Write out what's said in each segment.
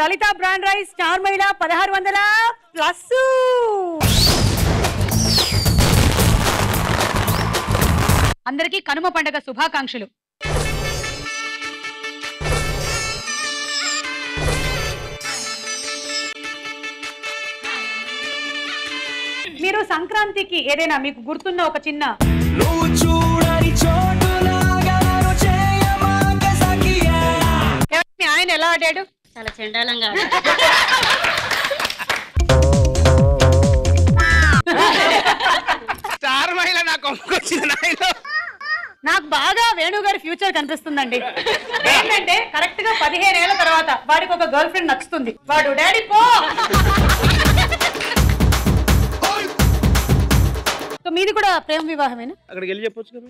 లలిత brand rice star మహిళ 1600 plus. అందరికీ కనుమ పండుగ శుభాకాంక్షలు. మీరు సంక్రాంతికి ఏదైనా మీకు గుర్తున్న ఒక చిన్న ఆయన ఎలా ఆడాడు? చాలా చండాలంగా స్టార్ మహిళ నాకు బాగా వేణుగారి ఫ్యూచర్ కనిపిస్తుందండి. ఏంటంటే కరెక్ట్ గా 15 ఏళ్ల తర్వాత వాడికి ఒక గర్ల్ ఫ్రెండ్ నచ్చుతుంది. వాడు డాడీ పో. మీది కూడా ప్రేమ వివాహమేనా? అక్కడికి వెళ్ళి చెప్పొచ్చు కదా.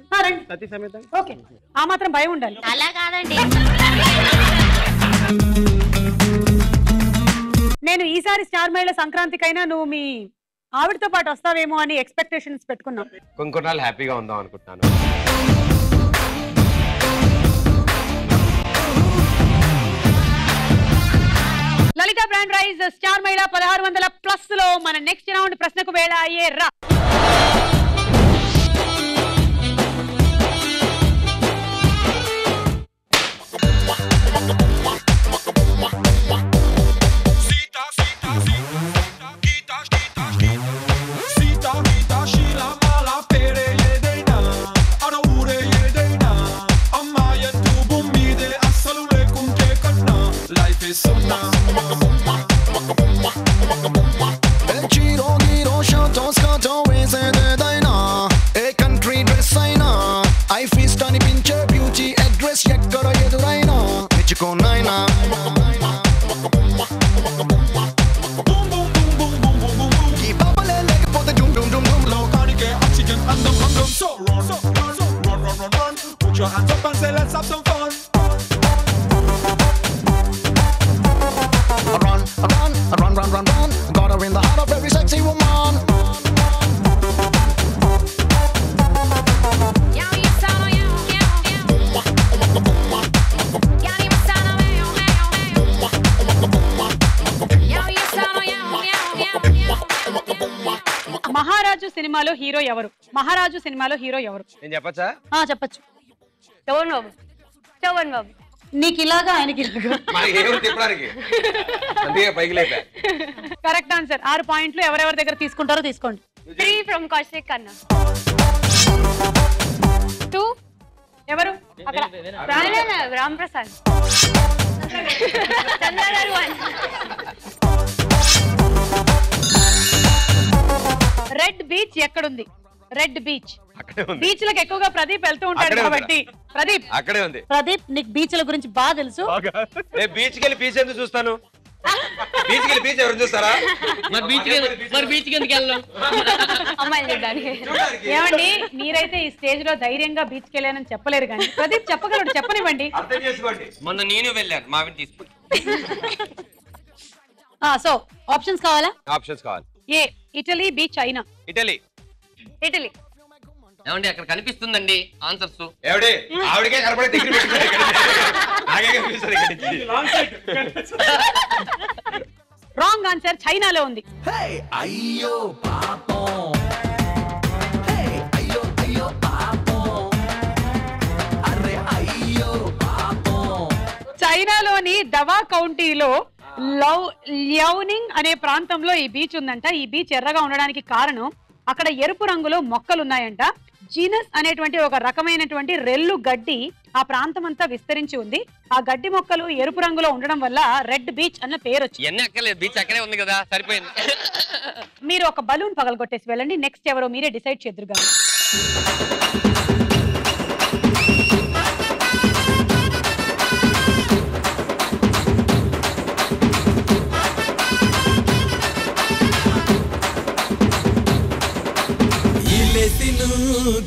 సతీ సమేతం. ఓకే, ఆ మాత్రం భయం ఉండాలి. అలా కాదండి. నేను ఈసారి స్టార్ మహిళ సంక్రాంతికైనా నువ్వు మీ ఆవిడతో పాటు వస్తావేమో అని ఎక్స్పెక్టేషన్స్ పెట్టుకున్నాం. కొన్ని నాళ్ళు హ్యాపీగా ఉందాం అనుకుంటున్నాను. లలిత బ్రాండ్ రైస్ స్టార్ మహిళ 1600 ప్లస్ లో మన నెక్స్ట్ రౌండ్ ప్రశ్నకు వేళ అయ్యే రా. మహారాజు సినిమాలో హీరో ఎవరు? మహారాజు సినిమాలో హీరో ఎవరు? నేను చెప్పచ్చా? చెప్పచ్చు. చవన్ బాబు. చవన్ బాబు. నీకు ఇలాగా ఆయనకి కరెక్ట్ ఆన్సర్. 6 పాయింట్లు. ఎవరెవరి దగ్గర తీసుకుంటారో తీసుకోండి. 3 ఫ్రమ్ కౌశిక్ అన్న. 2 ఎవరు? అక్కడ రామ్ ప్రసాద్. చంద్రగారు 1. రెడ్ బీచ్ ఎక్కడుంది? Red beach. బీచ్ లకు ఎక్కువగా ప్రదీప్ వెళ్తూ ఉంటాడు కాబట్టి ప్రదీప్ అక్కడే ఉంది. ప్రదీప్ నీకు బీచ్ల గురించి బాగా తెలుసు. బీచ్ కి వెళ్ళి బీచ్ ఎందుకు చూస్తాను? బీచ్ కి వెళ్ళి బీచ్ ఎవరు చూస్తారా? ఏమండి, మీరైతే ఈ స్టేజ్ లో ధైర్యంగా బీచ్ కి వెళ్ళానని చెప్పలేరు కానీ ప్రదీప్ చెప్పగలడు. చెప్పనివ్వండి. అర్థం చేసుకోండి. మొన్న నేను వెళ్ళాను మావిని తీసుకుని. సో ఆప్షన్స్ కావాలా? ఆప్షన్స్ కావాలి. A Italy, B China. Italy. Italy. ఏమండి అక్కడ కనిపిస్తుందండి ఆన్సర్స్. ఏమండి ఆవిడకే కనపడే దగ్గర రాంగ్ ఆన్సర్. చైనాలో ఉంది. అయ్యో పాపం. చైనాలోని దవా కౌంటీలో లియానింగ్ అనే ప్రాంతంలో ఈ బీచ్ ఉందంట. ఈ బీచ్ ఎర్రగా ఉండడానికి కారణం అక్కడ ఎరుపు రంగులో మొక్కలు ఉన్నాయంట. జీనస్ అనేటువంటి ఒక రకమైనటువంటి రెల్లు గడ్డి ఆ ప్రాంతం అంతా విస్తరించి ఉంది. ఆ గడ్డి మొక్కలు ఎరుపు రంగులో ఉండడం వల్ల రెడ్ బీచ్ అన్న పేరు వచ్చింది. బీచ్ అక్కడే ఉంది కదా, సరిపోయింది. మీరు ఒక బలూన్ పగలగొట్టేసి వెళ్ళండి. నెక్స్ట్ ఎవరో మీరే డిసైడ్ చేద్దురుగా.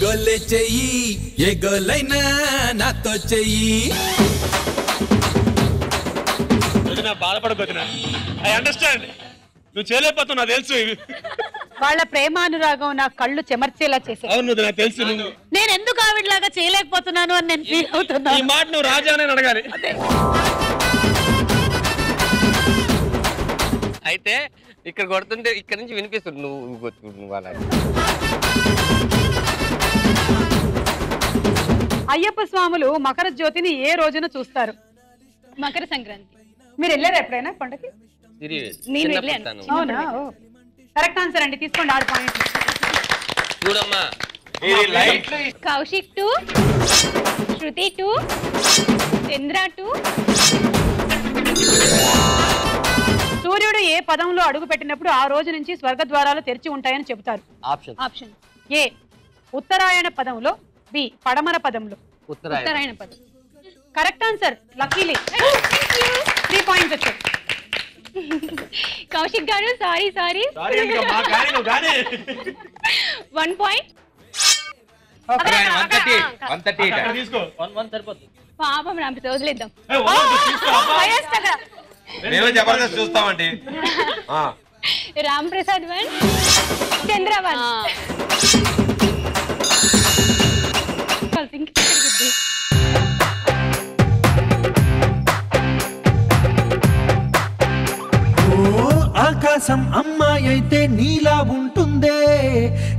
గొల్లె చెయ్యి ఏ గొల్లైనా నాతో చెయ్యి. బాధపడకొద్దునా? I understand. నువ్వు చేయలేకపోతావు, నాకు తెలుసు. వాళ్ళ ప్రేమానురాగం నా కళ్ళు చెమర్చేలా చేసే. అవును, నాకు తెలుసు. నేను ఎందుకు ఆవిడలాగా చేయలేకపోతున్నాను అని నేను ఫీల్ అవుతున్నా. ఈ మాట నువ్వు రాజా అని అడగాలి. ఇక్కడ కొడుతుంటే ఇక్కడ నుంచి వినిపిస్తుంది నువ్వు కొట్టు నువ్వు అలా. అయ్యప్ప స్వాములు మకర జ్యోతిని ఏ రోజున చూస్తారు? మకర సంక్రాంతి. మీరు వెళ్ళారు ఎప్పుడైనా కొండకి? నేను వెళ్ళాను. అవునా? కరెక్ట్ ఆన్సర్ అండి, తీసుకోండి 6 పాయింట్లు. చూడమ్మా కౌశిక్ 2, శృతి 2, చంద్ర 2. సూర్యుడు ఏ పదంలో అడుగు పెట్టినప్పుడు ఆ రోజు నుంచి స్వర్గద్వారాలు తెరిచి ఉంటాయని చెబుతారు? ఆప్షన్ ఏ ఉత్తరాయణ పదంలో, బి పడమర పదంలో. ఉత్తరాయణ పదం. Correct answer. లక్కీలీ 3 పాయింట్స్ వచ్చాయి. కౌశిక్ గారు సారీ 1 పాయింట్. పాపం రాంప్రసాద్ వదిలేద్దాం. మేము జబర్దస్త్ చూస్తామండి. రాంప్రసాద్ 1, చంద్ర 1. ఆకాశం అమ్మాయి అయితే నీలా ఉంటుందే,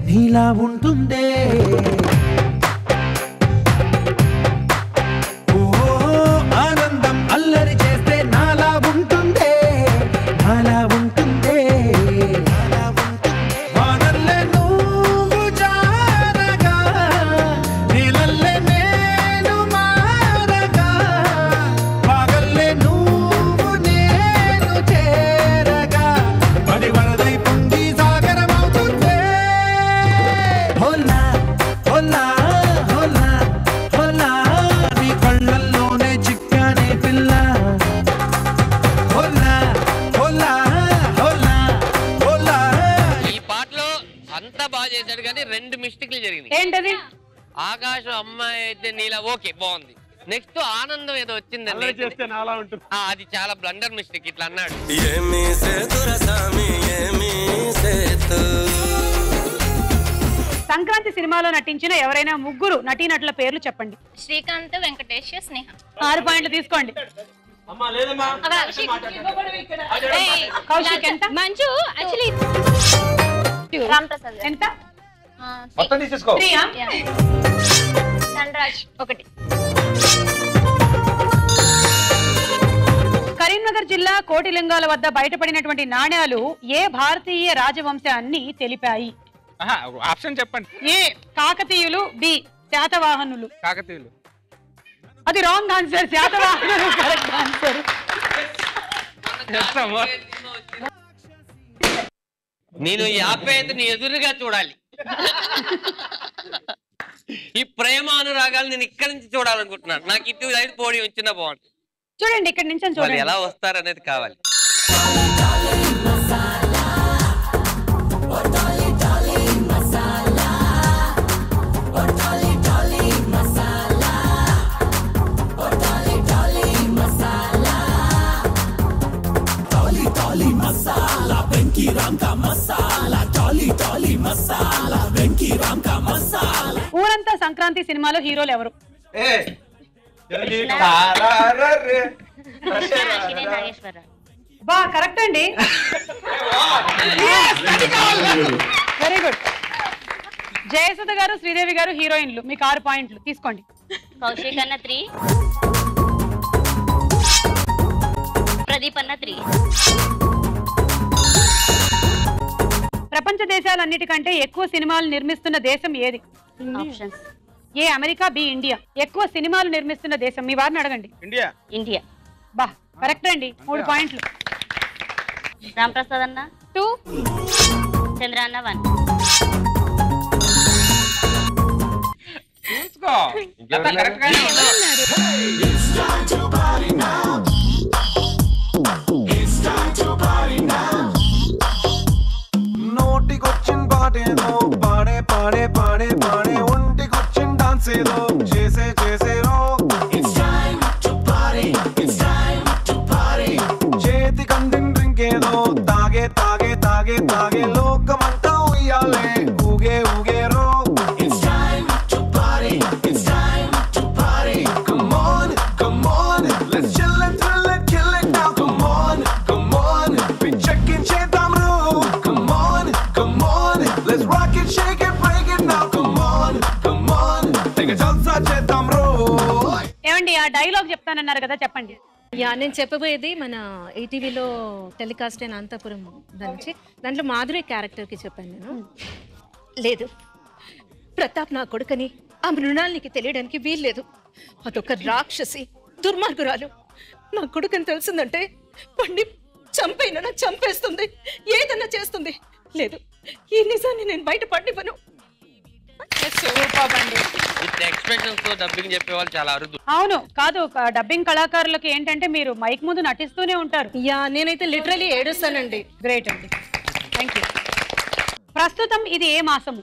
నీలా ఉంటుందే. ఓ ఆనందం అల్లరి చేస్తే నాలా ఉంటుందే, నాలా ఉంటుందే. వానల్లే నువ్వు జారగా, నీలల్లే నేను మారగా, పగల్లే నువ్వు నేను చేరగా, పడి వరదై పొంగి సాగరమవుతుందే. హోలా హోలా హోలా హోలా, నీ కళ్ళల్లోనే చిక్కానే పిల్ల. హోలా హోలా హోలా హోలా. ఈ పాటలో అంతా బాగా చేశాడు కానీ 2 మిస్టేక్లు జరిగినాయి. ఏంటది? ఆకాశం అమ్మాయి అయితే నీలా ఓకే బాగుంది. నెక్స్ట్ ఆనందం ఏదో వచ్చిందండి, అది చాలా బ్లండర్ మిస్టేక్. ఇట్లా అన్నాడు. సంక్రాంతి సినిమాలో నటించిన ఎవరైనా 3 నటీనటుల పేర్లు చెప్పండి. శ్రీకాంత్, వెంకటేష్, స్నేహ. 6 పాయింట్లు తీసుకోండి. కౌశిక్ ఎంత? మంజు యాక్చువల్లీ రాంప్రసాద్ ఎంత? మొత్తం తీసేసుకో. 3. సన్రాజ్ 1. కరీంనగర్ జిల్లా కోటిలింగాల వద్ద బయటపడినటువంటి నాణ్యాలు ఏ భారతీయ రాజవంశాన్ని తెలిపాయి? ఆప్షన్ చెప్పండి. ఏ కాకతీయులు, బి శాతవాహనులు. కాకతీయులు. అది రాంగ్ ఆన్సర్. శాతవాహనులు కరెక్ట్ ఆన్సర్. నేను ఈ ఆప్యాయతని ఎదురుగా చూడాలి. ఈ ప్రేమ అనురాగాలు నేను ఇక్కడి నుంచి చూడాలనుకుంటున్నాను. నాకు ఇటు సైడ్ పోడి వచ్చినా బాగుంటుంది. చూడండి ఇక్కడ నుంచి చూడండి ఎలా వస్తారు అనేది కావాలి. ఊరంతా సంక్రాంతి సినిమాలో హీరోలు ఎవరు? బా కరెక్ట్ అండి. Very good. జయసుధ గారు, శ్రీదేవి గారు హీరోయిన్లు. మీకు 6 పాయింట్లు తీసుకోండి. కౌశిక్ అన్న 3, ప్రదీప్ అన్న 3. ప్రపంచ దేశాలన్నిటికంటే ఎక్కువ సినిమాలు నిర్మిస్తున్న దేశం ఏది? Options A America, B India. ఎక్కువ సినిమాలు నిర్మిస్తున్న దేశం మీ వారిని అడగండి. ఇండియా. బా కరెక్ట్ అండి. 3 పాయింట్లు. రాంప్రసాద్ అన్న 2, చంద్ర అన్న 1. నోటికొచ్చిన పాటేదో పాడే పాడే పాడే పాడే, ఒంటికొచ్చిన డాన్స్ ఏదో చేసే చేసేరో. చేతి కందిన డ్రింక్ ఏదో తాగే తాగే తాగే తాగే, లోకమంతా ఉయ్యాలే ఊగే ఊగేరో. Come on, come on, let's chill and చెప్తానన్నారు కదా, చెప్పండి. నేను చెప్పబోయేది మన ఈటీవీలో టెలికాస్ట్ అయిన అంతపురం నుంచి, దాంట్లో మాధురి క్యారెక్టర్కి చెప్పాను నేను. లేదు, ప్రతాప్ నా కొడుకని ఆ మృణాల్నికి తెలియడానికి వీల్లేదు. అదొక రాక్షసి, దుర్మార్గురాలు. నా కొడుకుని తెలిసిందంటే పండి చంపైనా చంపేస్తుంది, ఏదన్నా చేస్తుంది. లేదు, ఈ నిజాన్ని నేను బయట పడివ్వను. డబ్బింగ్ చెప్పేవాళ్ళు చాలా అరుదు. అవును కాదు, డబ్బింగ్ కళాకారులకు ఏంటంటే మీరు మైక్ ముందు నటిస్తూనే ఉంటారు. నేనైతే లిటరలీ ఏడుస్తానండి. గ్రేట్ అండి, థ్యాంక్ యూ. ప్రస్తుతం ఇది ఏ మాసము?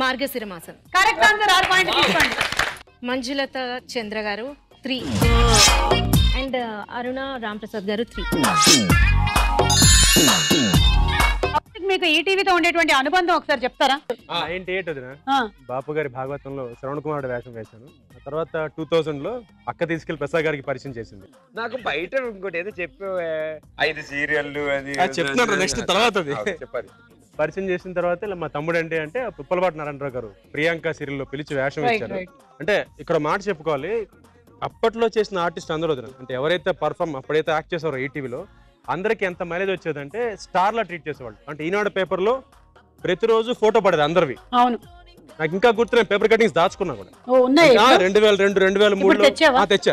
మార్గశిర మాసం. కరెక్ట్ ఆన్సర్, 6 పాయింట్ తీసుకోండి. మంజులత చంద్ర గారు 3 అండ్ అరుణ రాంప్రసాద్ గారు 3. మీకు ఈటీవీతో ఉండేటువంటి అనుబంధం ఒకసారి చెప్తారా? 98 వదిన బాపు గారి భాగవతంలో శ్రవణ్ కుమార్ వేషం వేశాను. ఆ తర్వాత 2000లో అక్క తీసుకెళ్లి ప్రసాద్ గారికి పరిచయం చేసింది. నాకు బయట ఇంకోటి ఏదో చెప్పే 5 సీరియల్లు అది చెప్తున్నాను నెక్స్ట్ తర్వాత చెప్పాలి. పరిచయం చేసిన తర్వాత ఇలా మా తమ్ముడు అంటే పుప్పలపాటి నారాయణరావు గారు ప్రియాంక సీరియల్లో పిలిచి వేషం ఇచ్చారు. అంటే ఇక్కడ మాట చెప్పుకోవాలి, అప్పట్లో చేసిన ఆర్టిస్ట్ అందరూ వదిన అంటే ఎవరైతే అప్పుడైతే యాక్ట్ చేసారో ఈటీవీలో అందరికి ఎంత మైలేజ్ వచ్చేదంటే స్టార్ లా ట్రీట్ చేసేవాళ్ళు. అంటే ఈనాడు పేపర్ లో ప్రతిరోజు ఫోటో పడేది అందరివి. అవును, నాకు ఇంకా గుర్తు, నేను పేపర్ కటింగ్స్ దాచుకున్నా కూడా. 2002, 2003లో తెచ్చా.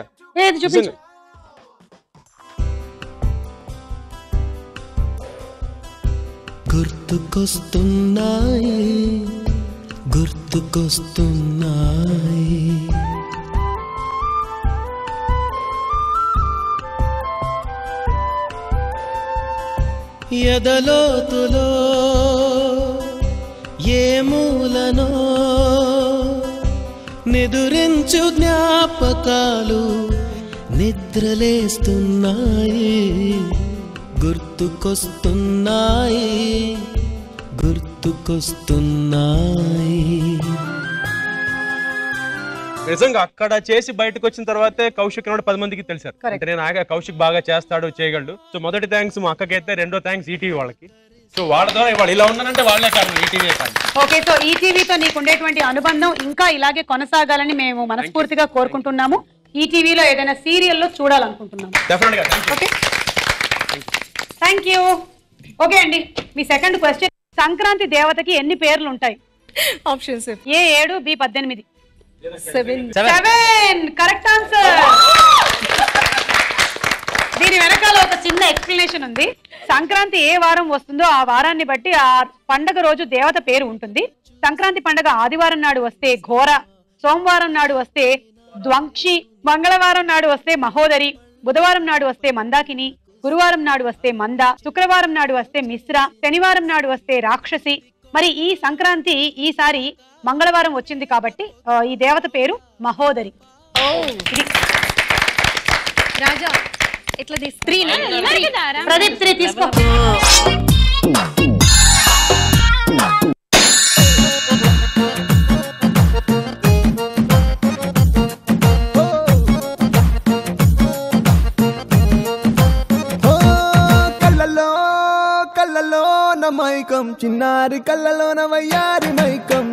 గుర్తుకొస్తున్నాయి గుర్తుకొస్తున్నాయి ఎదలోతులో ఏ మూలనో నిదురించు జ్ఞాపకాలు నిద్రలేస్తున్నాయి గుర్తుకొస్తున్నాయి గుర్తుకొస్తున్నాయి. నిజంగా అక్కడ చేసి బయటకు వచ్చిన తర్వాతే కౌశిక్ 10 మందికి తెలిసారు. అంటే నేను కౌశిక్ బాగా చేస్తాడు, చేయగలడు. సో మొదటి థ్యాంక్స్ మా అక్కకైతే, రెండో థ్యాంక్స్ ఈటీవీ వాళ్ళకి. సో వాళ్ళ ద్వారా ఇవాళ ఇలా ఉన్నానంటే వాళ్ళే కారణం, ఈటీవీ కాదు. ఓకే, సో ఈటీవీతో నీకు ఉండేటువంటి అనుబంధం ఇంకా ఇలాగే కొనసాగాలని మేము మనస్ఫూర్తిగా కోరుకుంటున్నాము. ఈటీవీలో ఏదైనా సీరియల్లో చూడాలనుకుంటున్నాము. Okay, thank you. ఓకే అండి, మీ సెకండ్ క్వశ్చన్. సంక్రాంతి దేవతకి ఎన్ని పేర్లు ఉంటాయి? Options A7, B18. 7. Correct answer. దీని వెనకాల ఒక చిన్న ఎక్స్ప్లెనేషన్ ఉంది. సంక్రాంతి ఏ వారం వస్తుందో ఆ వారాన్ని బట్టి ఆ పండగ రోజు దేవత పేరు ఉంటుంది. సంక్రాంతి పండగ ఆదివారం నాడు వస్తే ఘోర, సోమవారం నాడు వస్తే ద్వంక్షి, మంగళవారం నాడు వస్తే మహోదరి, బుధవారం నాడు వస్తే మందాకిని, గురువారం నాడు వస్తే మంద, శుక్రవారం నాడు వస్తే మిశ్ర, శనివారం నాడు వస్తే రాక్షసి. మరి ఈ సంక్రాంతి ఈసారి మంగళవారం వచ్చింది కాబట్టి ఈ దేవత పేరు మహోదరి. రాజా ఇట్లా ప్రదీప్ 3 తీసుకో. కళ్ళలోన మైకం, చిన్నారి కళ్ళలోన వయ్యారి మైకం,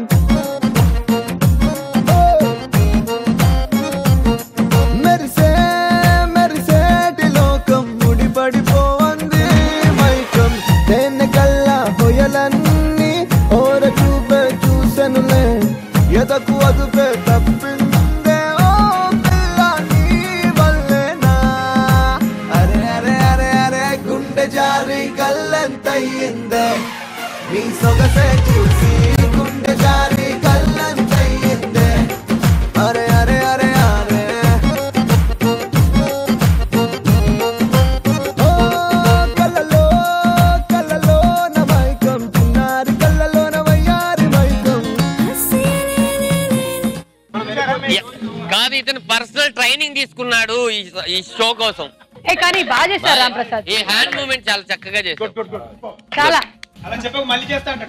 మెరిసే మెరిసేటి లోకం, ముడిపడిపోవంది మైకం, తేనె కళ్ళ హొయలన్నీ ఓర చూపే చూసెనులే, ఎదకు అదుపే తప్పిందే ఓ పిల్ల నీ వల్లేనా, అరే అరే అరే అరే గుండె జారి కళ్ళంతయ్యిందే, నీ సొగసే చూసి గుండె జారి కళ్ళంతయ్యిందే, అరే అరే అరే అరే ఓ కళ్ళలో కళ్ళలో మైకం, చిన్నారి కళ్ళలోన వయ్యారి మైకం. కాదు, ఇతను పర్సనల్ ట్రైనింగ్ తీసుకున్నాడు ఈ షో కోసం. కానీ బాగా చేశారు రాంప్రసాద్. ఈ హ్యాండ్ మూవ్మెంట్ చాలా చక్కగా చేశారు. చాలా అలా చెప్పక మళ్ళీ చేస్తా అంట.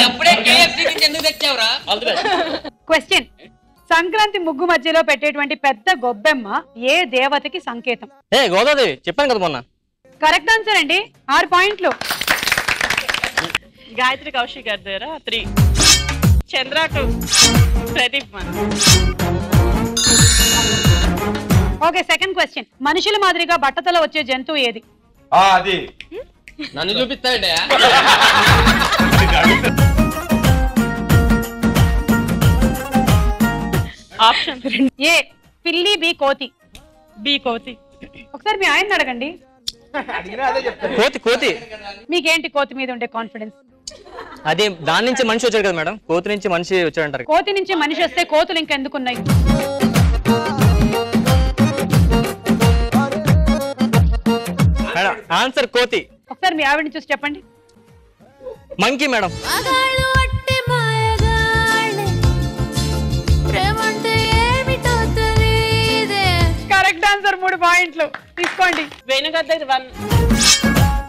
అప్పుడే KFC నుంచి ఎందుకు తెచ్చావురా? క్వశ్చన్. సంక్రాంతి ముగ్గు మధ్యలో పెట్టేటువంటి పెద్ద గొబ్బెమ్మ ఏ దేవతకి సంకేతం? గోదాదేవి, చెప్పాను కదా మొన్న. కరెక్ట్ ఆన్సర్ అండి, 6 పాయింట్లు. గాయత్రి కౌశిక్ గారి దగ్గర 3, చంద్ర 2, ప్రదీప్ 1. ఓకే సెకండ్ క్వశ్చన్ మనుషుల మాదిరిగా బట్టతల వచ్చే జంతువు ఏది? అది నన్ను చూపిస్తాడే. ఆప్షన్ ఏ పిల్లి, బి కోతి. బి కోతి. ఒకసారి మీ ఆయన అడగండి. కోతి కోతి. మీకేంటి కోతి మీద ఉండే కాన్ఫిడెన్స్? అది దాని నుంచి మనిషి వచ్చాడు కదా మేడం, కోతి నుంచి మనిషి వచ్చాడంటారు. కోతి నుంచి మనిషి వస్తే కోతులు ఇంకా ఎందుకున్నాయి? మేడం ఆన్సర్ కోతి. ఒకసారి మీ ఆవిడని చూసి చెప్పండి. Monkey madam. Correct answer. 3 పాయింట్లు తీసుకోండి. వేణు గారి దగ్గర 1,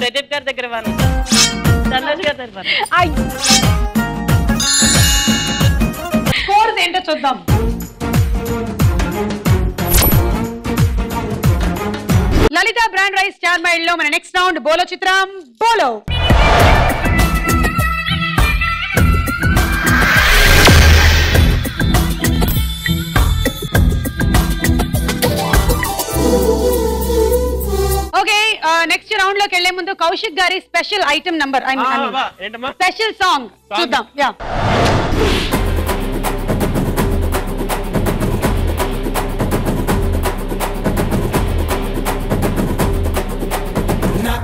ప్రదీప్ గారి దగ్గర 1, ధనరాజ్ గారి దగ్గర 1. స్కోర్స్ ఏంటో చూద్దాం. లలిత బ్రాండ్ రైస్ స్టార్ మైల్ లో మన నెక్స్ట్ రౌండ్ బోలో చిత్రం బోలో. ఓకే నెక్స్ట్ రౌండ్ లోకి వెళ్లే ముందు కౌశిక్ గారి special item number special song చూద్దాం. యా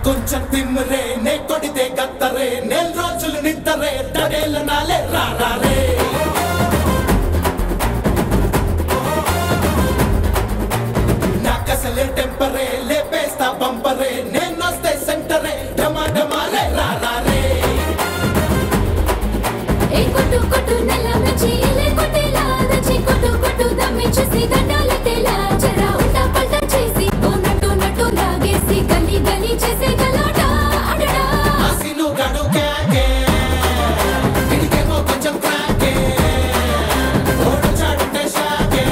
కొంచెం తిమ్మరే నే కొడితే గత్తరే 4 రోజులు నిద్దరే తడేల నాలే రారే నాకసలే టెంపరే లేపేస్తా బంపరే నేనొస్తే సెంటరే డమా డమాలే రారే ఏ కొట్టు కొట్టు నల్ల మిర్చి ఇలే కొట్టేలా దచ్చి కొట్టు కొట్టు దమ్మిచ్చేసి దండాలెట్టేలా జరా ఉల్టా పల్టా చేసి ఓ నట్టు నట్టు లాగేసి గల్లీ గల్లీ చేసే గలాట అడడా ఆసిను గడు కేకే ఇడికేమో కొంచెం క్రాకే ఓడు చాడుంటే షాకే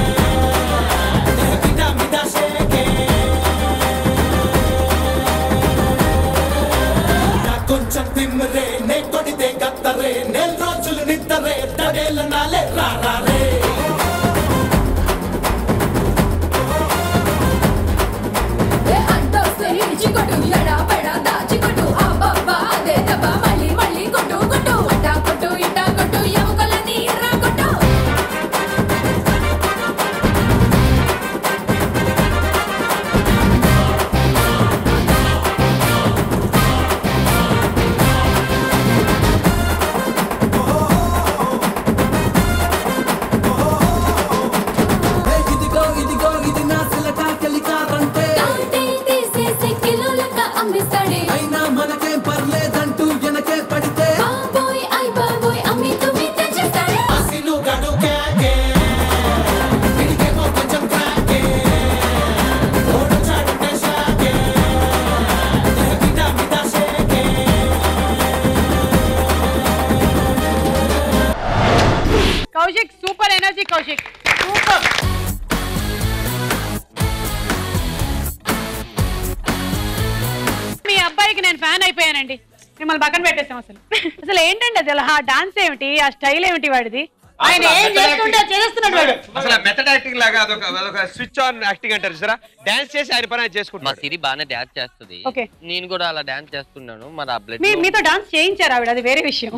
గిడా మిడా షేకే నా కొంచెం తిమ్మరే నే కొడితే గత్తరే 4 రోజులు నిద్దరే తడేల నాలే రారే ఏ అంటోస్తే ఇచ్చి కొట్టు ఎడా పెడా దాచి కొట్టు ఆ బాబా అదే దబా మళ్ళీ మళ్ళీ కొట్టు కొట్టు అట్టా కొట్టు ఇట్టా కొట్టు ఎముకలని ఎర్రా కొట్టు ఇదిగో ఇదిగో ఇది నా సిలక కలికారంటే కాంటే తీసేసి కిలోలక అమ్మిస్తాడే అయినా మనకేం పర్లేదంటూ వెనకే పడితే బాబోయ్ ఐ బాబోయ్ అమ్మి తుమ్మి తెచ్చేస్తాడే ఆసిను గడు కేకే ఇడికేమో కొంచెం క్రాకే ఓడు చాడుంటే షాకే గిడా మిడా షేకే Kaushik super energy. Kaushik super. మీ అబ్బాయికి నేను ఫ్యాన్ అయిపోయానండి. మిమ్మల్ని పక్కన పెట్టేసాం. అసలు ఏంటండి అది ఆ డాన్స్ ఏమిటి, ఆ స్టైల్ ఏమిటి వాడిది? ఆయన ఏం చేస్తుంటే చేస్తున్నాడు వాడు. అసలు మెథడ్ యాక్టింగ్ లాగా అదొక స్విచ్ ఆన్ యాక్టింగ్ అంటారు సరే. డాన్స్ చేసి ఆయన పని మా చేసుకుంటారు. సిరి బాగానే డాన్స్ చేస్తుంది. Okay. నేను కూడా అలా డాన్స్ చేస్తున్నాను. మరి ఆ బ్లడ్ మీతో డాన్స్ చేయించారు ఆవిడ, అది వేరే విషయం.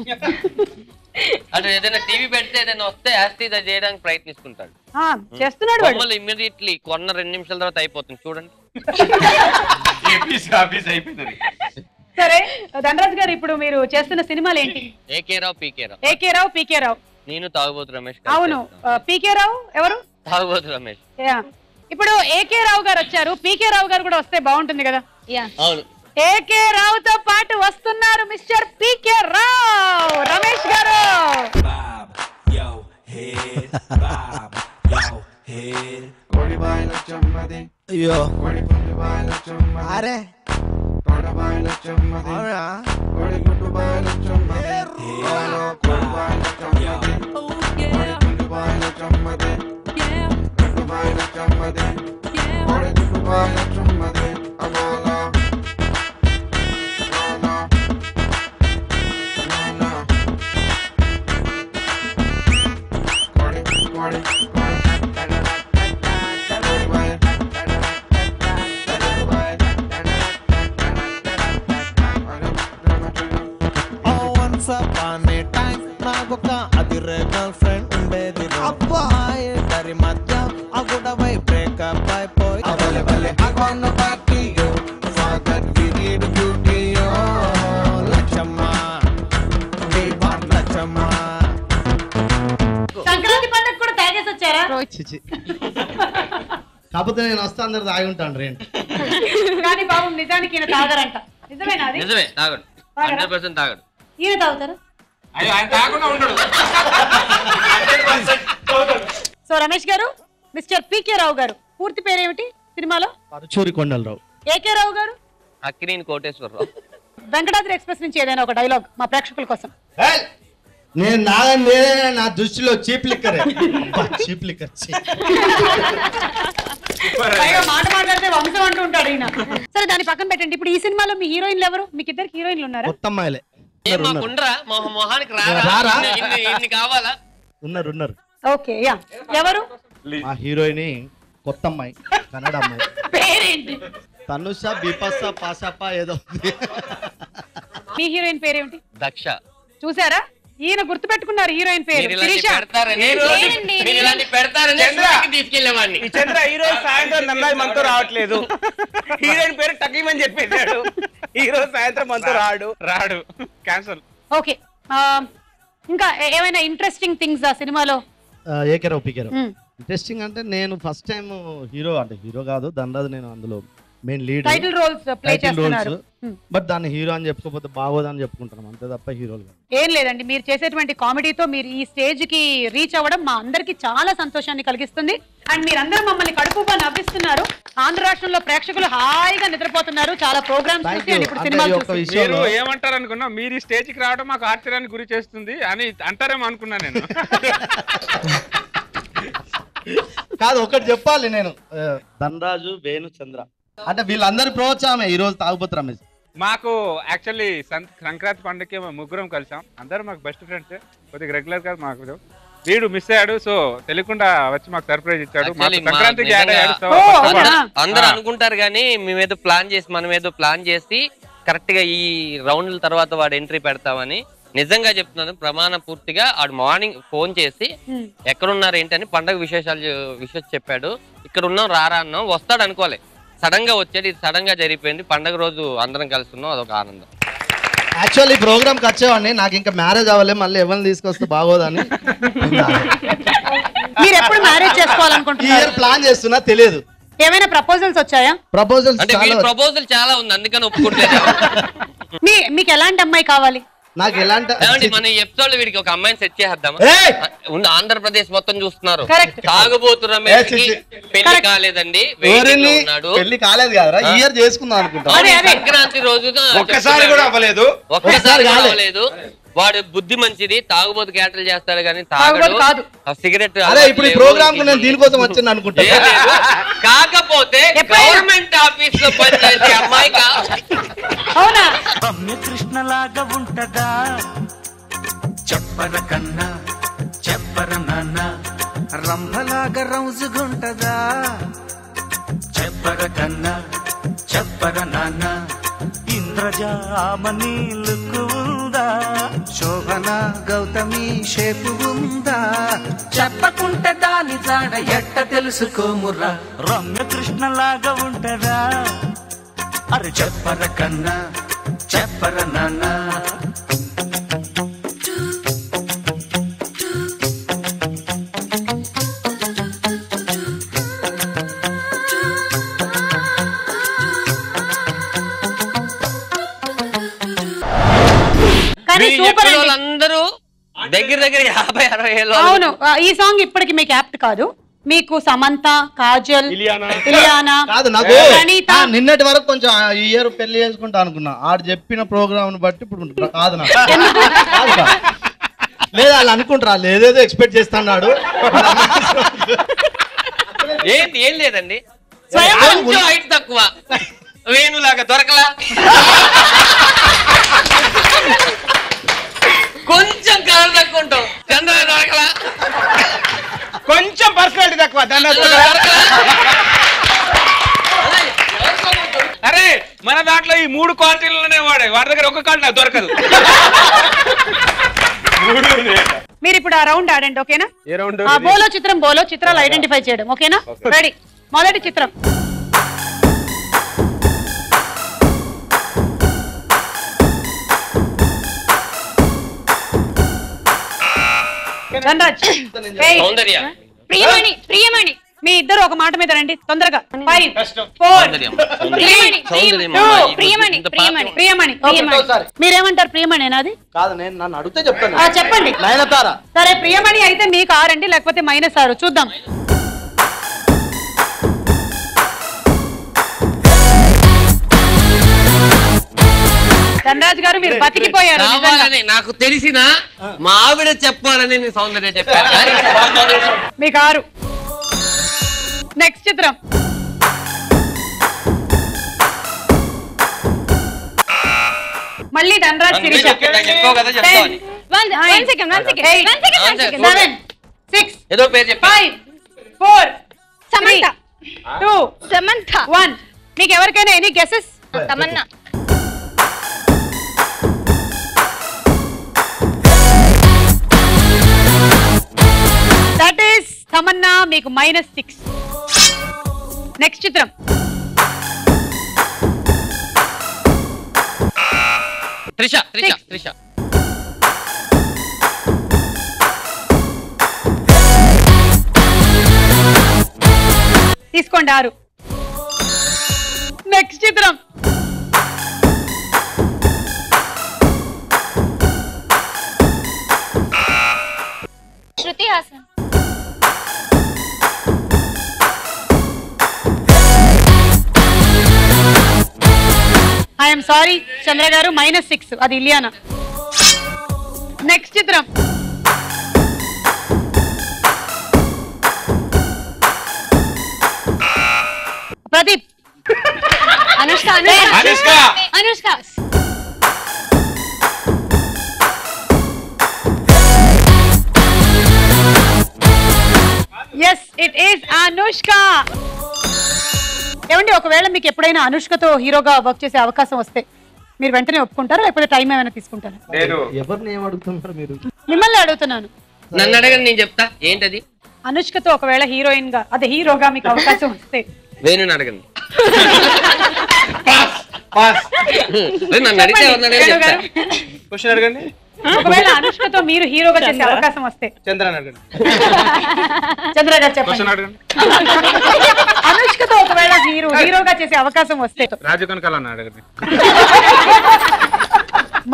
అంటే ఏదైనా టీవీ పెడితే ఏదైనా వస్తే యాస్టీజ్ అది చేయడానికి ప్రయత్నిస్తుంటాడు. చేస్తున్నాడు వాడు. బొమ్మలు ఇమ్మీడియట్లీ కొన్న 2 నిమిషాల తర్వాత అయిపోతుంది చూడండి. అయిపోయింది. సరే ధనరాజ్ గారు, ఇప్పుడు మీరు చేస్తున్న సినిమాలు ఏంటి? ఏకే రావు పీకే రావు. ఏకే రావు, పీకే రావు. నేను తాగుబోతు రమేష్. అవును. పీకే రావు ఎవరు? తాగుబోతు రమేష్. ఇప్పుడు ఏకే రావు గారు వచ్చారు, పీకే రావు గారు కూడా వస్తే బాగుంటుంది కదా. అవును. ఏకే రావుతో పాటు వస్తున్నారు మిస్టర్ పీకే రావు, రమేష్ గారు. అయ్యో అరే నాకొక అదిరే గర్ల్ ఫ్రెండ్ ఉండేది అబ్బా ఇద్దరి మధ్య ఆ గొడవై బ్రేకప్ అయిపోయి అవలే బలే అగొన్న పార్టీ ఫాదర్ గిరీడ్ బ్యూటీ లచ్చమ్మ లచ్చమ్మ సంక్రాంతి పండుగ కూడా తాగేసి వచ్చారా? కాకపోతే నేను వస్తా అందరు తాగి ఉంటాను రేంటి. కానీ బాబు నిజానికి ఈయన తాగరంట. నిజమేనా అది? నిజమే, తాగడు. 100% తాగడు. ఈయన తాగుతారు. సో రమేష్ గారు, మిస్టర్ పికే రావు గారు పూర్తి పేరేమిటి సినిమాలో? పరుచూరి కొండలరావు. ఏకే రావు గారు? అక్కినేని కోటేశ్వరరావు. వెంకటాద్రి ఎక్స్ప్రెస్ నుంచి ఏదైనా ఒక డైలాగ్ మా ప్రేక్షకుల కోసం. నేను నాగండి, నా దృష్టిలో చీప్ లిక్కరే. Cheap liquor. పైగా మాట మాట్లాడితే వంశం అంటూ ఉంటాడు ఈయన. సరే దాన్ని పక్కన పెట్టండి. ఇప్పుడు ఈ సినిమాలో మీ హీరోయిన్లు ఎవరు? మీకు ఇద్దరు హీరోయిన్లు ఉన్నారా? కొత్త అమ్మాయిలే మొహానికి రారా? ఇన్ని కావాలా? ఉన్నారు. Okay, yeah. ఎవరు? మా హీరోయిన్ కొత్త అమ్మాయి, కన్నడ అమ్మాయి. పేరేంటి? తనుష బిపాస పాసప ఏదో. మీ హీరోయిన్ పేరేమిటి? దక్ష. చూసారా, ఈయన గుర్తు పెట్టుకున్నారు హీరోయిన్ పేరు. తీసుకెళ్ళేవాడిని. చంద్ర హీరోయిన్ సాయంత్రం నన్నది మనతో రావట్లేదు. హీరోయిన్ పేరు టకీమని చెప్పేశాడు. హీరో సాయంత్రం మనతో రాడు. క్యాన్సల్. ఓకే, ఇంకా ఏమైనా ఇంట్రెస్టింగ్ థింగ్స్ ఆ సినిమాలో? ఏకేరావు పీకేరావు. ఇంట్రెస్టింగ్ అంటే నేను ఫస్ట్ టైం హీరో కాదు, దండది నేను అందులో main lead title roles play చేస్తున్నారు. బట్ దాన్ని హీరో అని చెప్పుకోకపోతే బాగోదని చెప్పుకుంటాం అంతే తప్ప హీరోలు కాదు. ఏం లేదండి, మీరు చేసేటువంటి కామెడీతో మీరు ఈ స్టేజ్ కి రీచ్ అవ్వడం మా అందరికి చాలా సంతోషాన్ని కలిగిస్తుంది. అండ్ మీరందరూ మమ్మల్ని కడుపుగా నవ్విస్తున్నారు. ఆంధ్ర రాష్ట్రంలో ప్రేక్షకులు హాయిగా నిద్రపోతున్నారు. చాలా ప్రోగ్రామ్స్ చూసి అండ్ ఇప్పుడు సినిమాలు చూసి. మీరు ఏమంటారు అనుకున్నా, మీరు ఈ స్టేజ్ కి రావడం మాకు ఆశ్చర్యానికి గురి చేస్తుంది అని అంటారేమో అనుకున్నా నేను. కాదు, ఒకటి చెప్పాలి నేను, ధనరాజు, వేణు, చంద్ర అంటే వీళ్ళందరి ప్రోత్సాహమే ఈ రోజు తాగుబోతు రమేష్. మాకు యాక్చువల్లీ సంక్రాంతి పండుగకి ముగ్గురం కలిసాం. అందరూ మాకు బెస్ట్ ఫ్రెండ్స్. కొద్దిగా రెగ్యులర్ గా మాకు వీడు మిస్ అయ్యాడు, సో తెలియకుండా వచ్చి మాకు సర్ప్రైజ్ ఇచ్చాడు. సంక్రాంతికి అందరూ అనుకుంటారు కానీ మేమేదో మనం ఏదో ప్లాన్ చేసి కరెక్ట్ గా ఈ రౌండ్ల తర్వాత వాడు ఎంట్రీ పెడతామని నిజంగా చెప్తున్నాను. ప్రమాణ పూర్తిగా ఆడు మార్నింగ్ ఫోన్ చేసి ఎక్కడున్నారు ఏంటని పండగ విశేషాలు చెప్పాడు. ఇక్కడ ఉన్నాం రారా అన్నాం, వస్తాడు అనుకోలే, సడన్ గా వచ్చాడు. ఇది సడన్ గా జరిగిపోయింది. పండగ రోజు అందరం కలుస్తున్నాం, అదొక ఆనందం. యాక్చువల్లీ ఈ ప్రోగ్రామ్ కి వచ్చేవాడిని, నాకు ఇంకా మ్యారేజ్ అవ్వలే, మళ్ళీ ఎవరిని తీసుకొస్తే బాగోదని. మీరు ఎప్పుడు మ్యారేజ్ చేసుకోవాలనుకుంటున్నారు? ప్లాన్ చేస్తున్నా, తెలియదు. ఏమైనా ప్రపోజల్స్ వచ్చాయా? ప్రపోజల్స్ చాలా ఉంది, అందుకని ఒప్పుకోవట్లేదు. మీకు ఎలాంటి అమ్మాయి కావాలి? నాకు ఎలాంటి మన ఎపిసోడ్ వీడికి ఒక అమ్మాయిని సెట్ చేద్దామా? ఆంధ్రప్రదేశ్ మొత్తం చూస్తున్నారు. తాగుబోతు రమేష్ పెళ్లి కాలేదండి, పెళ్లి కాలేదు కదరా, ఈ ఇయర్ చేసుకుందాం అనుకుంటా. సంక్రాంతి రోజు ఒక్కసారి కూడా అవ్వలేదు. వాడు బుద్ధి మంచిది, తాగుబోతు క్యాటలు చేస్తాడు కానీ తాగడు. సిగరెట్ ఇప్పుడు ప్రోగ్రామ్ నేను దీనికోసం వచ్చాను అనుకుంటా. కాకపోతే గవర్నమెంట్ ఆఫీస్ లో పనిచేసే అమ్మాయి అవునా? కృష్ణలాగా ఉంటదా చెప్పర కన్నా చెప్పర నాన్న, రంభలాగా రౌజుగుంటదా చెప్పర కన్నా చెప్పర నాన్న, ఇంద్రజామని లుక్కు ఉందా, శోభన గౌతమి షేపు ఉందా, చెప్పకుంటే దాని జాడ ఎట్ట తెలుసుకోమురా, రమ్య కృష్ణలాగా ఉంటదా అరే చెప్పర కన్నా చెప్పర నాన్న. అందరూ దగ్గర 50-60 ఏళ్ళు. అవును, ఈ సాంగ్ ఇప్పటికి మీకు యాప్ట్ కాదు. మీకు సమంత, కాజల్, ఇలియానా కాదు, నాకు నిన్నటి వరకు కొంచెం ఈ ఇయర్ పెళ్లి చేసుకుంటా అనుకున్నా. ఆడు చెప్పిన ప్రోగ్రామ్ బట్టి ఇప్పుడు కాదు నాకు. లేదా వాళ్ళు అనుకుంటారా, లేదేదో ఎక్స్పెక్ట్ చేస్తున్నాడు. ఏం లేదండి, హైట్ తక్కువ, వేణులాగా దొరకలా, కొంచెం కలర్ తక్కువ ఉంటాం, చంద్ర దొరకలా, కొంచెం పర్సనాలిటీ తక్కువ. అరే మన దాంట్లో ఈ 3 క్వాలిటీలనే వాడి దగ్గర ఒక క్వాలిటీ దొరకదు. 3 మీరు ఇప్పుడు ఆ రౌండ్ ఆడండి, ఓకేనా? ఏ రౌండ్? బోలో చిత్రాలు ఐడెంటిఫై చేయడం, ఓకేనా? రెడీ. మొదటి చిత్రం. ధనరాజ్. సౌందర్య. ప్రియమణి. మీ ఇద్దరు ఒక మాట మీద రండి తొందరగా. 5 4 సౌందర్యం. 3 మీరేమంటారు? ప్రియమణి అది కాదు, నేను నన్ను అడిగితే చెప్తాను. చెప్పండి. నయనతార. సరే, ప్రియమణి అయితే మీకు 6 అండి, లేకపోతే -6 చూద్దాం. ధనరాజ్ గారు మీరు బతికిపోయారు. నాకు తెలిసిన మా ఆవిడ చెప్పాలని సౌందర్య చెప్పారు. మీకు 6. నెక్స్ట్ చిత్రం. మళ్ళీ ధనరాజ్ శిరీష. 6 ఏదో పేరు చెప్పి 5 4 3 2 సమంత 1. మీకు ఎవరికైనా any guesses? Tamannaah. That is Tamannaah. మీకు -6. నెక్స్ట్ చిత్రం. త్రిష. తీసుకోండి 6. నెక్స్ట్ చిత్రం. శృతి హాసన్. ఐఎమ్ సారీ చంద్ర గారు, -6. అది ఇలియానా. నెక్స్ట్ చిత్రం. Pradeep. Anushka. Yes, it is Anushka. ఏమండి, ఒకవేళ మీకు ఎప్పుడైనా అనుష్కతో హీరోగా వర్క్ చేసే అవకాశం వస్తే మీరు వెంటనే ఒప్పుకుంటారా, లేకపోతే టైం ఏమైనా తీసుకుంటారా? ఎవరిని ఏమడుగుతున్నారు మీరు? మిమ్మల్ని అడుగుతున్నాను. నన్ను అడగండి, నేను చెప్తా. ఏంటది? అనుష్కతో ఒకవేళ హీరోయిన్ గా, అదే హీరోగా మీకు అవకాశం వస్తే వేణుని అడగండి. నన్ను అడిగితే క్వశ్చన్ అడగండి. ఒకవేళ అనుష్కతో మీరు హీరోగా చేసే అవకాశం వస్తే చంద్రని అడగండి. చంద్ర గారు చెప్పండి. అనుష్కతో ఒకవేళ హీరోగా చేసే అవకాశం వస్తే రాజు కనకాలని అడగండి.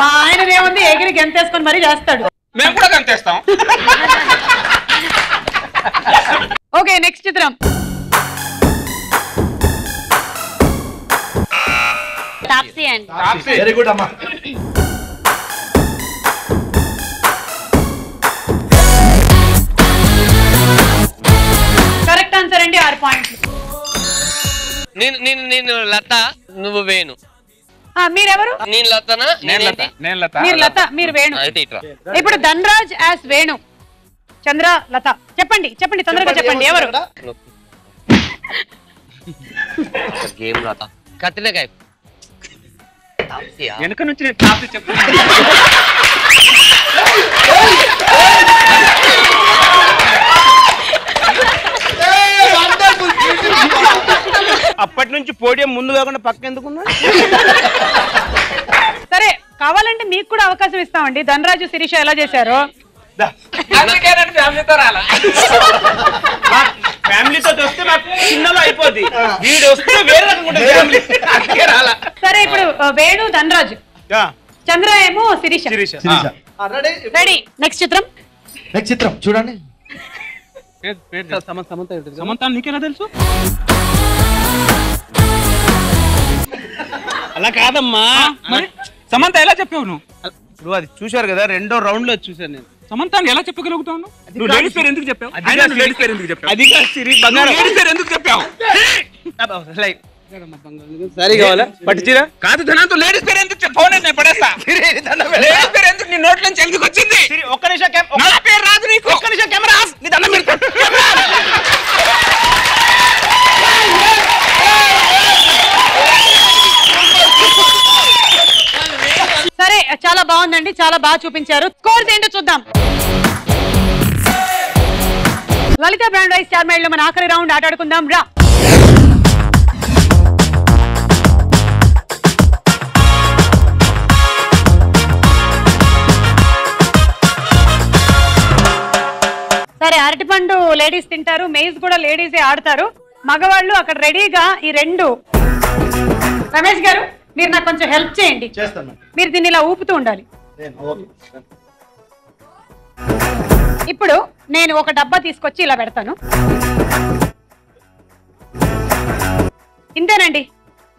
మా ఆయన ఏముంది, ఎగిరి గెంతేసుకొని మరీ చేస్తాడు. మేము కూడా గంతేస్తాం. ఓకే, నెక్స్ట్ చిత్రం. తాప్సీ అండి. వెరీ గుడ్ అమ్మా. కరెక్ట్ ఆన్సర్ అండి, 6 పాయింట్లు. నేను లత, నువ్వు వేణు. మీరెవరు? నేను లతనా? మీరు లత, మీరు వేణు. ఇప్పుడు ధనరాజ్ యాస్ వేణు, చంద్ర లత. చెప్పండి తొందరగా చెప్పండి. ఎవరు? గేమ్ లత. కత్తిలేకాయ. వెనుక నుంచి నేను తాప్సీ చెప్తున్నా. అప్పటి నుంచి పోడియం ముందు కాకుండా పక్క ఎందుకున్నా? సరే, కావాలంటే మీకు కూడా అవకాశం ఇస్తామండి. ధనరాజు శిరీష ఎలా చేశారో. ఫ్యామిలీతో వస్తే మాకు చిన్నలో అయిపోద్ది. వీడు వస్తే వేరే ఫ్యామిలీ. సరే, ఇప్పుడు వేణు ధనరాజు, చంద్ర ఏమో శిరీష. రెడీ. నెక్స్ట్ చిత్రం చూడండి. సమంత నీకెలా తెలుసు? అలా కాదమ్మా, మరి సమంత ఎలా చెప్పావు నువ్వు? ఇప్పుడు అది చూశారు కదా, 2వ రౌండ్ లో చూసాను నేను. సమంతాన్ని ఎలా చెప్పగలుగుతావు? నువ్వు లేడీస్ పేరు ఎందుకు చెప్పావు? లేడీస్ పేరు ఎందుకు చెప్పావు? అది లేడీస్ పేరు ఎందుకు చెప్పావు? సరే కావాలా పట్టించిరా? కాదు ధనంతో లేడీస్ పేరు ఎందుకు చెప్పావు? నేను పడేస్తా. లేడీస్ పేరు ఎందుకు నీ నోట్ల నుంచి ఎందుకు వచ్చింది? ఒక్క నిమిషం, నా పేరు రాదు నీకు. ఒక్క నిమిషం, కెమెరా ఆఫ్. నీ దండం పెడతా. సరే, చాలా బాగుంది. బాగుందండి, చాలా బాగా చూపించారు. స్కోర్స్ ఏంటో చూద్దాం. లలిత బ్రాండ్ రైస్ స్టార్ మైల్ లో మన ఆఖరి రౌండ్ ఆటాడుకుందాం రా. సరే, అరటిపండు లేడీస్ తింటారు, మెయిజ్ కూడా లేడీసే ఆడతారు. మగవాళ్ళు అక్కడ రెడీగా ఈ రెండు. రమేష్ గారు మీరు నాకు కొంచెం హెల్ప్ చేయండి. మీరు దీన్ని ఇలా ఊపుతూ ఉండాలి. ఇప్పుడు నేను ఒక డబ్బా తీసుకొచ్చి ఇలా పెడతాను. ఇంతేనండి.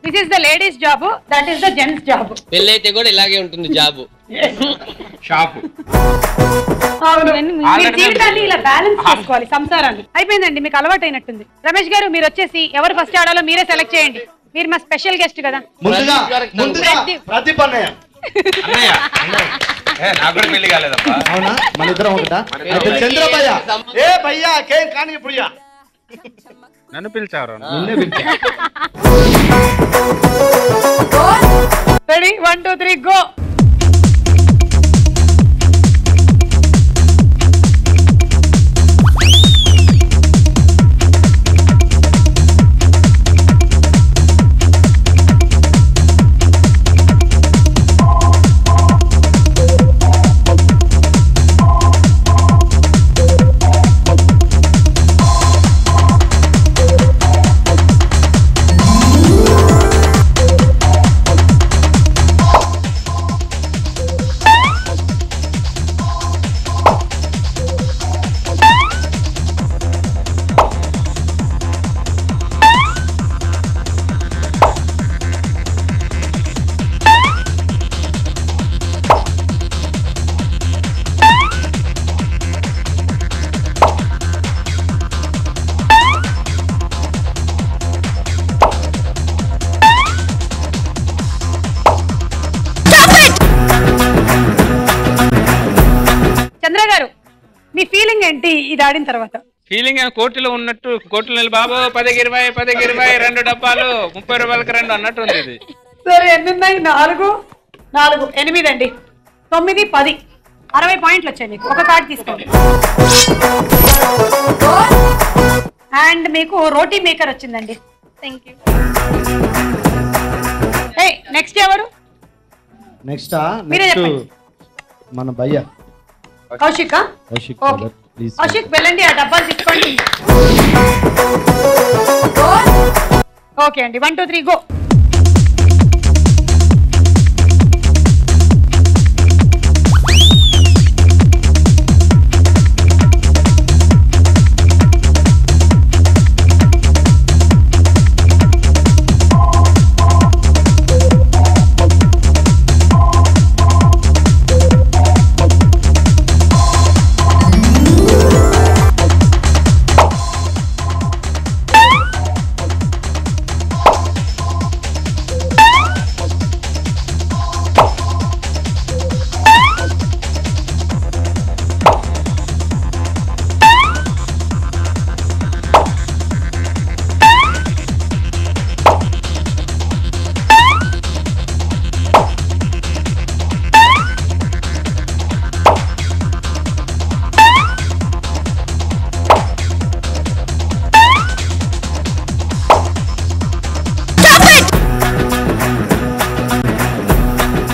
This is the ladies job, that is the gents job. పెళ్ళైతే కూడా ఇలాగే ఉంటుంది జాబు. షాపు. అవును, మీ జీవితాన్ని ఇలా బ్యాలెన్స్ చేసుకోవాలి, సంసారాన్ని. అయిపోయిందండి, మీకు అలవాటు అయినట్టుంది. రమేష్ గారు మీరు వచ్చేసి ఎవరు ఫస్ట్ ఆడాలో మీరే సెలెక్ట్ చేయండి. మీరు మా స్పెషల్ గెస్ట్ కదా. ప్రదీప్ అన్నయ్య. నాకు కూడా పెళ్లి కాలేదప్పా. అవునా, మన ఇద్దరం ఒకటా? చంద్రభయ్య. ఏ భయ్యా కేం కానీ ఇప్పుడు నన్ను పిలిచారు. Ready 1 2 3 go. ఏంటి ఇది ఆడిన తర్వాత? ఫీలింగ్ కోర్టులో ఉన్నట్టు, కోర్టులో బాబు 10 20 10 20 2 డబ్బాలు 30 రూపాయలకి 2 అన్నట్టు ఉంది ఇది. సరే ఎన్ని ఉన్నాయి? 4 4 8 అండి. 9 10 60 పాయింట్లు వచ్చాయి మీకు. ఒక కార్డు తీసుకోండి. అండ్ మీకు రోటీ మేకర్ వచ్చిందండి. Thank you. నెక్స్ట్ ఎవరు? నెక్స్ట్ మీరే చెప్పండి. మన భయ్య కౌశిక్. కౌశిక్ వెళ్ళండి, ఆ డబ్బాలు తీసుకోండి. ఓకే అండి, 1 2 3 గో.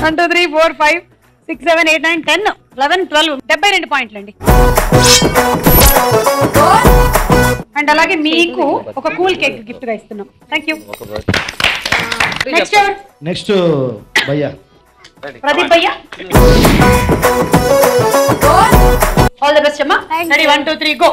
One, 2, 3, 4, 5, 6, 7, 8, 9, 10, 11, 12, 72 పాయింట్లు అండి. అండ్ అలాగే మీకు ఒక కూల్ కేక్ గిఫ్ట్ గా ఇస్తున్నాం. Thank you. నెక్స్ట్ ఎవరు? నెక్స్ట్ భయ్య ప్రదీప్ భయ్య. ఆల్ ది బెస్ట్ అమ్మా. Ready 1 2 3 go.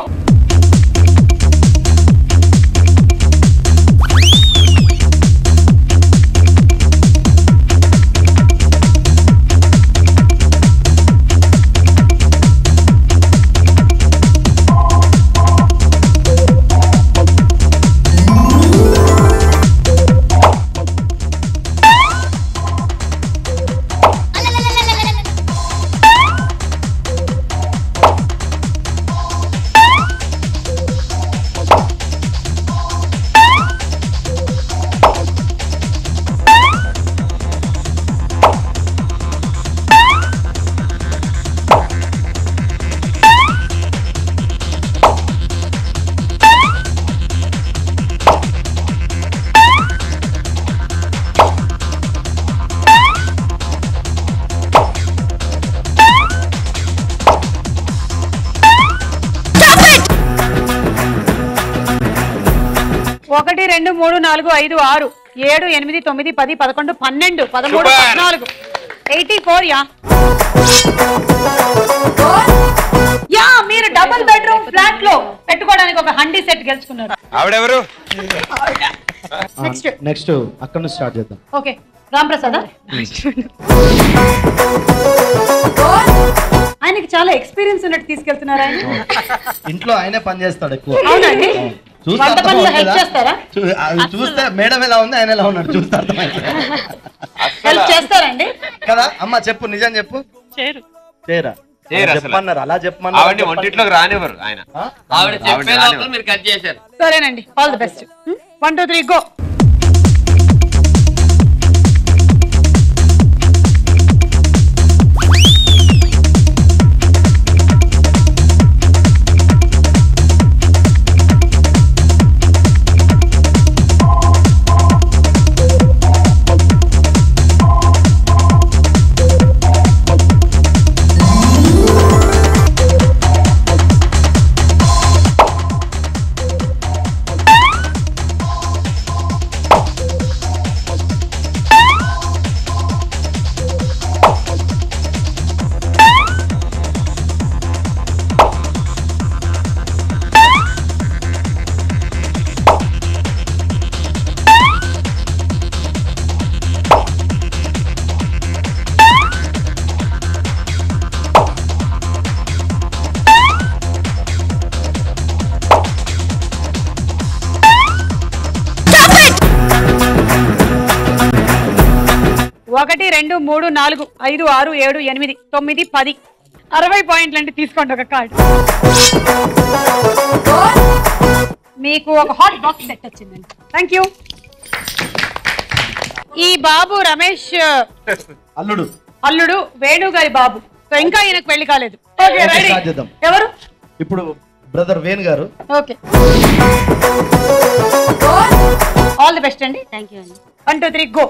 1 2 3 4 5 6 7 8 9 10 11 12 13 14 84 యా మీరు డబుల్ బెడ్రూమ్ ఫ్లాట్ లో పెట్టుకోవడానికి ఒక హండీ సెట్ గెలుచుకున్నారు. ఆవిడెవరు? నెక్స్ట్ అక్కడ నుంచి స్టార్ట్ చేద్దాం. ఓకే రామ్ ప్రసాద్ ఆయనకి చాలా ఎక్స్పీరియన్స్ ఉన్నట్టు తీసుకెళ్తున్నారు ఆయన. ఇంట్లో ఆయనే పని చేస్తాడు ఎక్కువ. అవునండి. వంట పనులు హెల్ప్ చేస్తారా? చూస్తే మేడం ఎలా ఉంది ఆయన ఎలా ఉన్నాడు చూస్తే అర్థమైంది. హెల్ప్ చేస్తారండి కదా అమ్మ చెప్పు నిజం చెప్పు. చేరా చెప్పమన్నారు అలా చెప్పమన్నారు. ఆవిడ వంటిట్లోకి రానివ్వరు ఆయన. ఆవిడ చెప్పే లోపల మీరు కట్ చేశారు. సరేనండి ఆల్ ది బెస్ట్. 1 2 3 గో. ఒకటి 2 3 4 5 6 7 8 9 10 60 పాయింట్లు అంటే తీసుకోండి ఒక కార్డు. మీకు ఒక హాట్ బాక్స్ సెట్ వచ్చిందండి. Thank you. ఈ బాబు రమేష్ అల్లుడు వేణు గారి బాబు. సో ఇంకా ఈయనకు పెళ్లి కాలేదు. Okay ready. ఎవరు? ఇప్పుడు బ్రదర్ వేణు గారు. ఓకే ఆల్ ది బెస్ట్ అండి. థ్యాంక్ యూ అండి. 1 2 3 గో.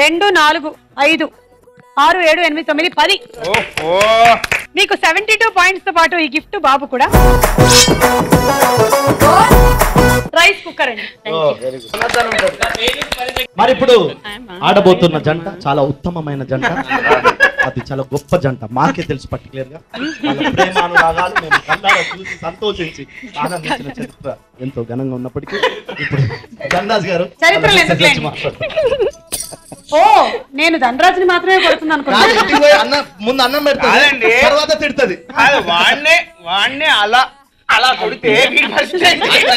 రెండు 4 5 6 7 8 9 10. మీకు 72 పాయింట్స్ తో పాటు ఈ గిఫ్ట్ బాబు కూడా రైస్ కుక్కర్ అండి. మరి ఇప్పుడు ఆడబోతున్న జంట చాలా ఉత్తమమైన జంట. అది చాలా గొప్ప జంట. మాకే తెలుసు పర్టికులర్ గా వాళ్ళ ప్రేమానురాగాలు మేము కళ్ళారా చూసి సంతోషించి ఆనందించిన చరిత్ర ఎంతో ఘనంగా ఉన్నప్పటికీ ఇప్పుడు ధనరాజ్ గారు ఓ నేను ధనరాజుని మాత్రమే కొడుతుంది అనుకున్నాను. ముందు అన్నం పెడతాది తర్వాత తిడుతుంది. వాడినే అలా అలా కొడితే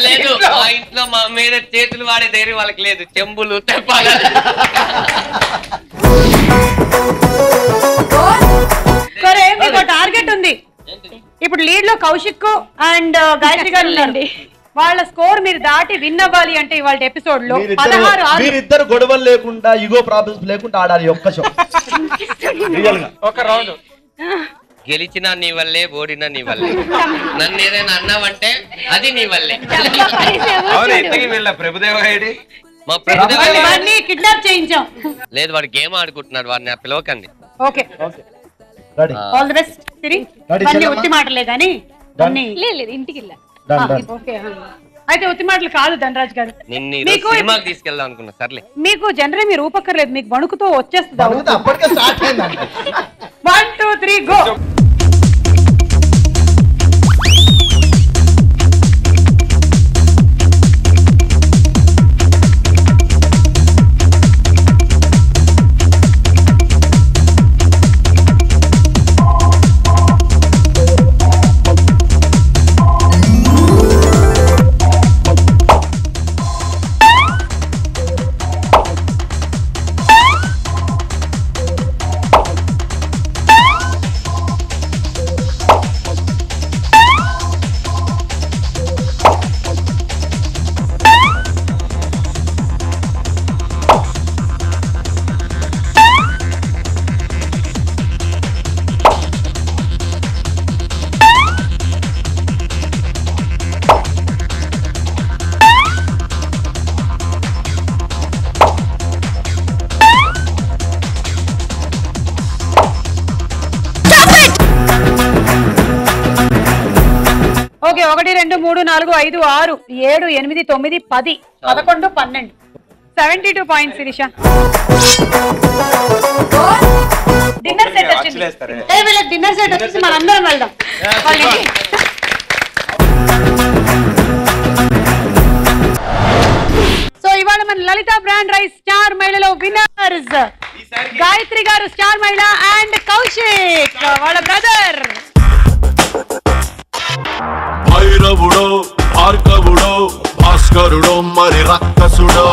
లేదు. మా ఇంట్లో మా మీద చేతులు వాడే ధైర్యం వాళ్ళకి లేదు. చెంబులు తెప్పాలి. సరే మీకు టార్గెట్ ఉంది. ఇప్పుడు లీడ్ లో కౌశిక్ అండ్ గాయత్రి గారు ఉన్నారండి. వాళ్ళ స్కోర్ మీరు దాటి విన్ అవ్వాలి అంటే ఇవాళ ఎపిసోడ్ లో 16 మీరిద్దరు గొడవలు లేకుండా ఈగో ప్రాబ్లమ్స్ లేకుండా ఆడాలి ఒక్క షో. ఒక రౌండ్ గెలిచినా నీ వల్లే, ఓడినా నీ వల్లే. నన్ను ఏదైనా అన్నావంటే అది నీ వల్లే. వీళ్ళ ప్రభుదేవ మా ప్రభుదేవ కిడ్నాప్ చేయించాం. లేదు వాడు గేమ్ ఆడుకుంటున్నాడు. వాడిని పిలవకండి. Okay all the best. Siri మళ్ళీ ఉత్తి మాటలే కానీ లేదు ఇంటికి వెళ్ళా. అయితే ఉత్తి మాటలు కాదు ధనరాజ్ గారు. సినిమాకి తీసుకెళ్దాం అనుకున్నా. సర్లే మీకు జనరే మీరు ఊపక్కర్లేదు. మీకు వణుకుతో వచ్చేస్తుంది. 1 2 3 go. 1 2 3 4 5 6 7 8 9 10 11 12 72 points Sirisha. Dinner set వచ్చింది. వీళ్ళకి డిన్నర్ సెట్ వచ్చేసి మనందరం వెళ్దాం. సో ఇవాళ మన లలిత బ్రాండ్ రైస్ స్టార్ మహిళలో విన్నర్స్ గాయత్రి గారు స్టార్ మహిళ అండ్ కౌశిక్ వాళ్ళ బ్రదర్. భైరవుడో భార్గవుడో భాస్కరుడో మరి రక్కసుడో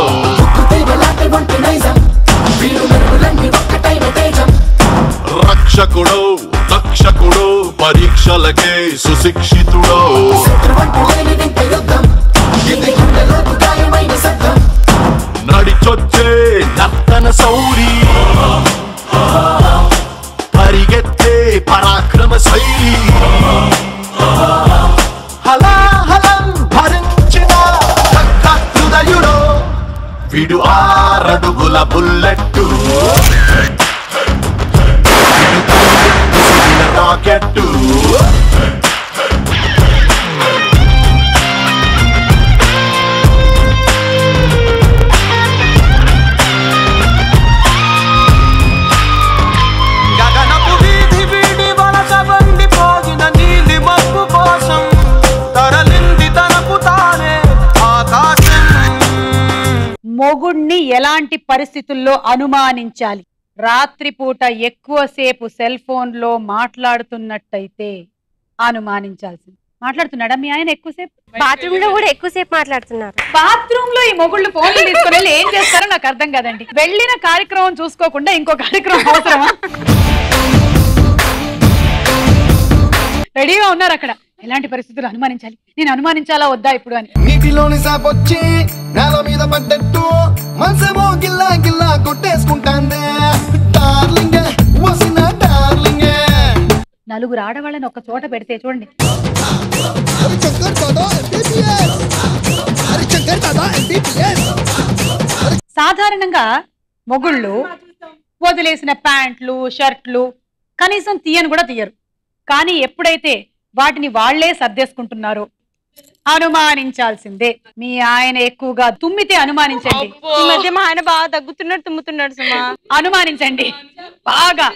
రక్షకుడో రక్షకుడో పరీక్షలకే సుశిక్షితుడో నడిచొచ్చే నర్తన సౌరి పరిగెత్తే పరాక్రమ శైలి హలాహలం భరించిన హృదయుడో విడు 6 అడుగుల బుల్లెట్టు రాకెట్టు గగనపు వీధి వీడి వలస బండి పోగిన నీలి మబ్బు కోసం తరలింది తనకు తానే ఆకాశం. మొగుణ్ణి ఎలాంటి పరిస్థితుల్లో అనుమానించాలి? రాత్రిపూట ఎక్కువసేపు సెల్ ఫోన్ లో మాట్లాడుతున్నట్టయితే అనుమానించాల్సింది. మాట్లాడుతున్నాడా మీ ఆయన ఎక్కువసేపు? బాత్రూమ్ లో కూడా ఎక్కువసేపు మాట్లాడుతున్నారు. బాత్రూమ్ లో ఈ మొగుళ్ళు ఫోన్లు తీసుకుని వెళ్ళి ఏం చేస్తారో నాకు అర్థం కాదండి. వెళ్ళిన కార్యక్రమం చూసుకోకుండా ఇంకో కార్యక్రమం అవసరమా? రెడీగా ఉన్నారు అక్కడ. ఎలాంటి పరిస్థితులు అనుమానించాలి, నేను అనుమానించాలా వద్దా ఇప్పుడు అని. నీటిలోని సాపొచ్చి నేల మీద పడ్డట్టు మనసేమో గిల్లా గిల్లా కొట్టేసుకుంటాందే డార్లింగ్ వసిన డార్లింగ్. నలుగురు ఆడవాళ్ళని ఒక చోట పెడితే చూడండి, సాధారణంగా మొగుళ్ళు వదిలేసిన ప్యాంట్లు షర్ట్లు కనీసం తీయను కూడా తీయరు. కానీ ఎప్పుడైతే వాటిని వాళ్లే సర్దేసుకుంటున్నారో అనుమానించాల్సిందే. మీ ఆయన ఎక్కువగా తుమ్మితే అనుమానించండి. ఈ మధ్య మా ఆయన బాగా దగ్గుతున్నాడు తుమ్ముతున్నాడు సుమా. అనుమానించండి బాగా.